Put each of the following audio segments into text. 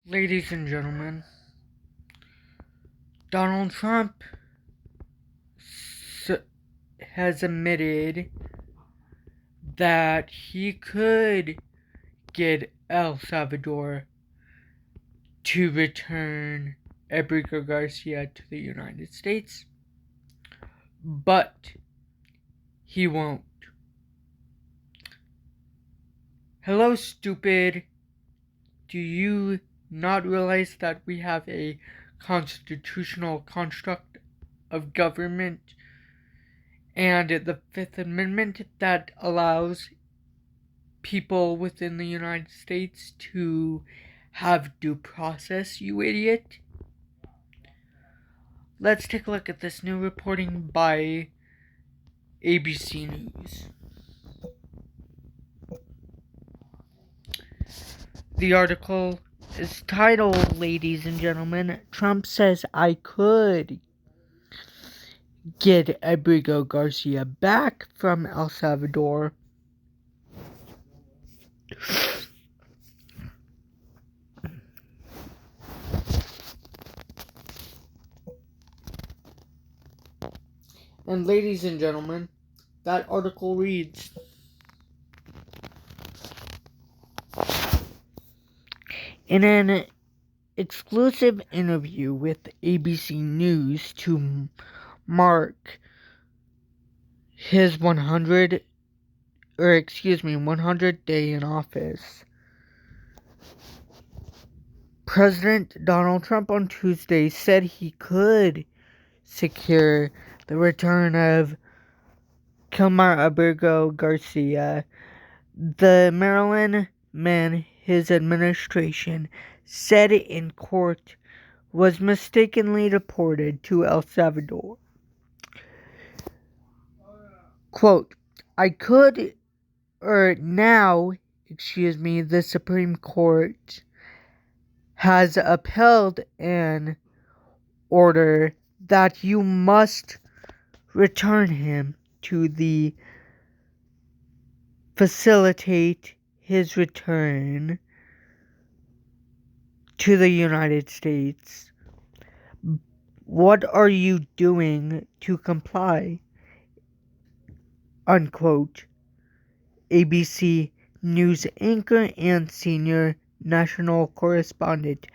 Ladies and gentlemen, Donald Trump has admitted that he could get El Salvador to return Abrego Garcia to the United States, but he won't. Hello, stupid. Do you not realize that we have a constitutional construct of government and the Fifth Amendment that allows people within the United States to have due process, you idiot? Let's take a look at this new reporting by ABC News. The article is titled, ladies and gentlemen, Trump says I could get Abrego Garcia back from El Salvador. And ladies and gentlemen, that article reads, in an exclusive interview with ABC News to mark his 100th day in office, President Donald Trump on Tuesday said he could secure the return of Kilmar Armando Garcia, the Maryland man his administration said in court was mistakenly deported to El Salvador. Quote, the Supreme Court has upheld an order that you must return him to facilitate his return to the United States. What are you doing to comply? Unquote. ABC News anchor and senior national correspondent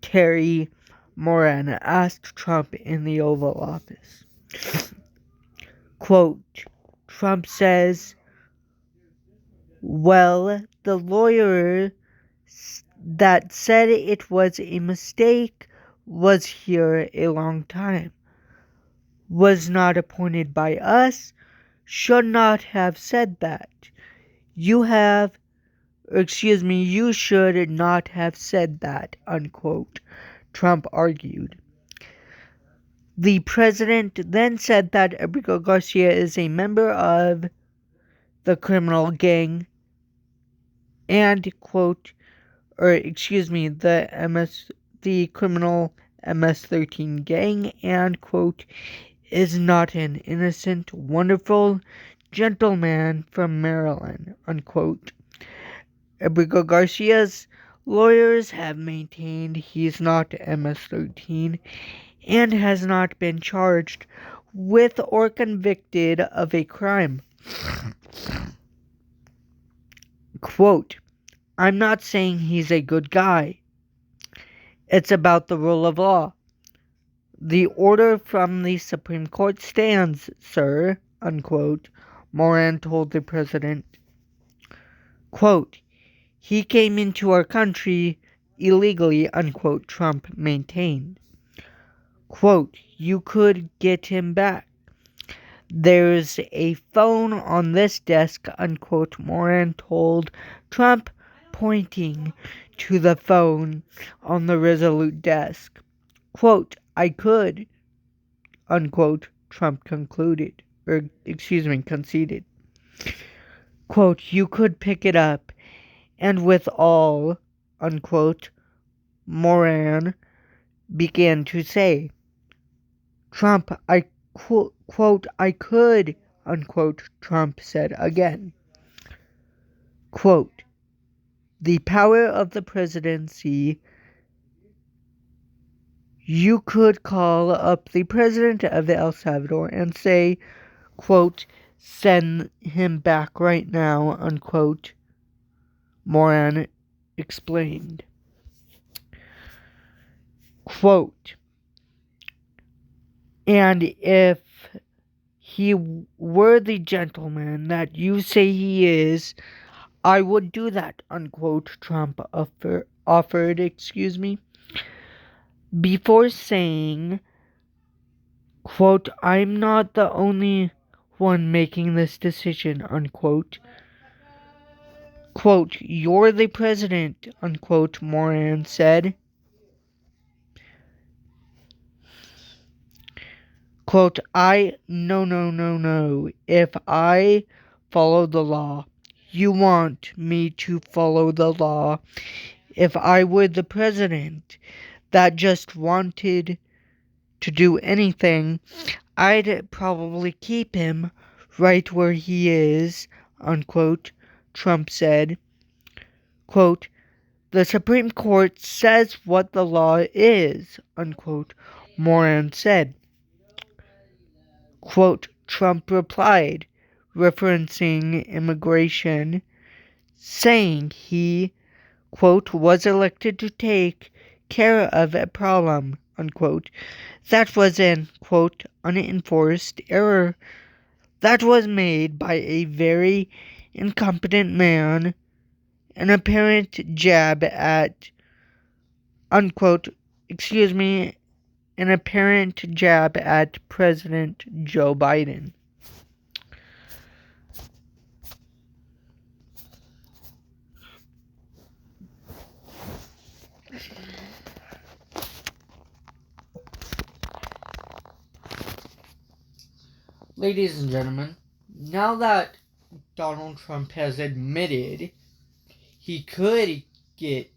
Terry Moran asked Trump in the Oval Office. Quote, Trump says, well, the lawyer that said it was a mistake was here a long time, was not appointed by us, should not have said that. You should not have said that, unquote, Trump argued. The president then said that Abrego Garcia is a member of the criminal gang and, quote, the criminal MS-13 gang and, quote, is not an innocent, wonderful gentleman from Maryland, unquote. Abrego Garcia's lawyers have maintained he's not MS-13 and has not been charged with or convicted of a crime. Quote, I'm not saying he's a good guy. It's about the rule of law. The order from the Supreme Court stands, sir, unquote, Moran told the president. Quote, he came into our country illegally, unquote, Trump maintained. Quote, you could get him back. There's a phone on this desk, unquote, Moran told Trump, pointing to the phone on the Resolute desk. Quote, I could, unquote, Trump conceded. Quote, you could pick it up, and with all, unquote, Moran began to say. Trump, quote, I could, unquote, Trump said again. Quote, the power of the presidency you could call up the president of El Salvador and say, quote, send him back right now, unquote, Moran explained. Quote, and if he were the gentleman that you say he is, I would do that, unquote, Trump offered, before saying, quote, I'm not the only one making this decision, unquote. Quote, you're the president, unquote, Moran said. Quote, no. If I follow the law, you want me to follow the law. If I were the president that just wanted to do anything, I'd probably keep him right where he is, unquote, Trump said. Quote, the Supreme Court says what the law is, unquote, Moran said. Quote, Trump replied, referencing immigration, saying he, quote, was elected to take care of a problem, unquote, that was an, quote, unenforced error that was made by a very incompetent man, an apparent jab at, unquote, an apparent jab at President Joe Biden. Ladies and gentlemen, now that Donald Trump has admitted he could get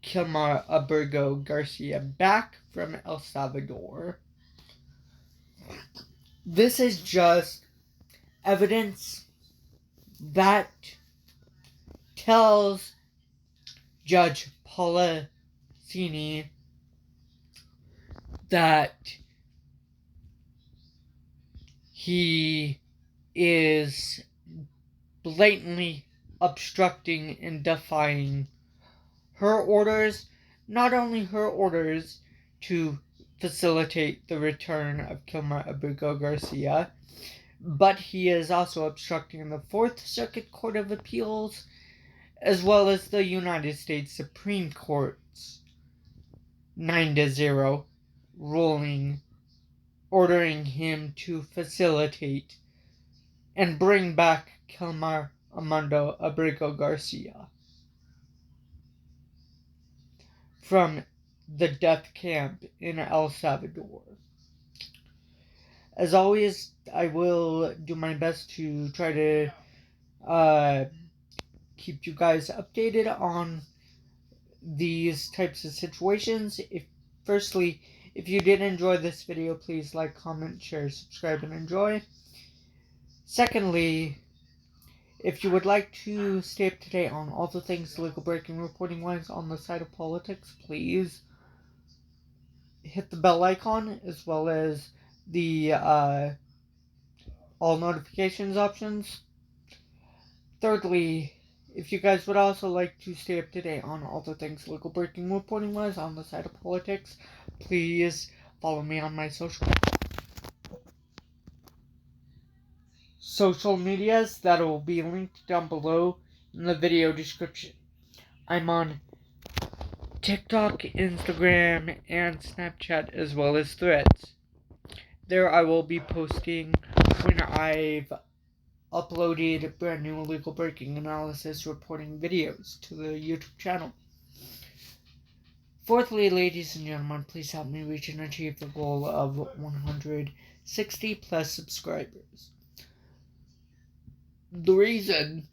Kilmar Armando Garcia back from El Salvador, this is just evidence that tells Judge Policini that he is blatantly obstructing and defying her orders, not only her orders to facilitate the return of Kilmar Abrego Garcia, but he is also obstructing the Fourth Circuit Court of Appeals, as well as the United States Supreme Court's 9-0 ruling ordering him to facilitate and bring back Kilmar Armando Abrego Garcia from the death camp in El Salvador. As always, I will do my best to try to keep you guys updated on these types of situations. If you did enjoy this video, please like, comment, share, subscribe, and enjoy. Secondly, if you would like to stay up to date on all the things legal breaking reporting wise on the side of politics, please hit the bell icon as well as the all notifications options. Thirdly, if you guys would also like to stay up to date on all the things legal breaking reporting wise on the side of politics, please follow me on my social medias that will be linked down below in the video description. I'm on TikTok, Instagram, and Snapchat, as well as Threads. There I will be posting when I've uploaded brand new legal breaking analysis reporting videos to the YouTube channel. Fourthly, ladies and gentlemen, please help me reach and achieve the goal of 160 plus subscribers. The reason,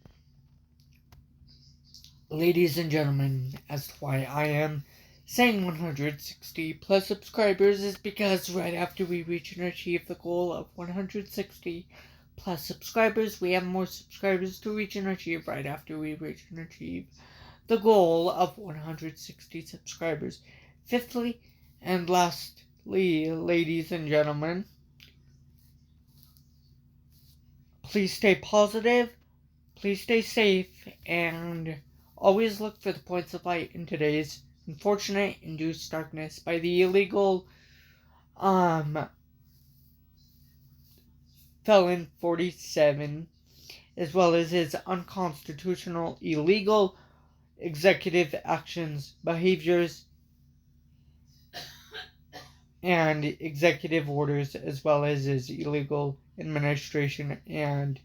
ladies and gentlemen, as to why I am saying 160 plus subscribers is because right after we reach and achieve the goal of 160 plus subscribers, we have more subscribers to reach and achieve right after we reach and achieve the goal of 160 subscribers. Fifthly, and lastly, ladies and gentlemen, please stay positive, please stay safe, and always look for the points of light in today's unfortunate induced darkness by the illegal felon 47, as well as his unconstitutional, illegal executive actions, behaviors, and executive orders, as well as his illegal administration and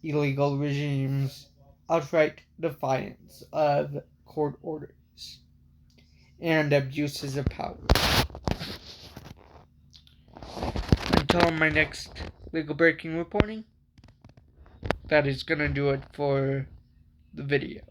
illegal regimes, outright defiance of court orders, and abuses of power. Until my next legal breaking reporting, that is going to do it for the video.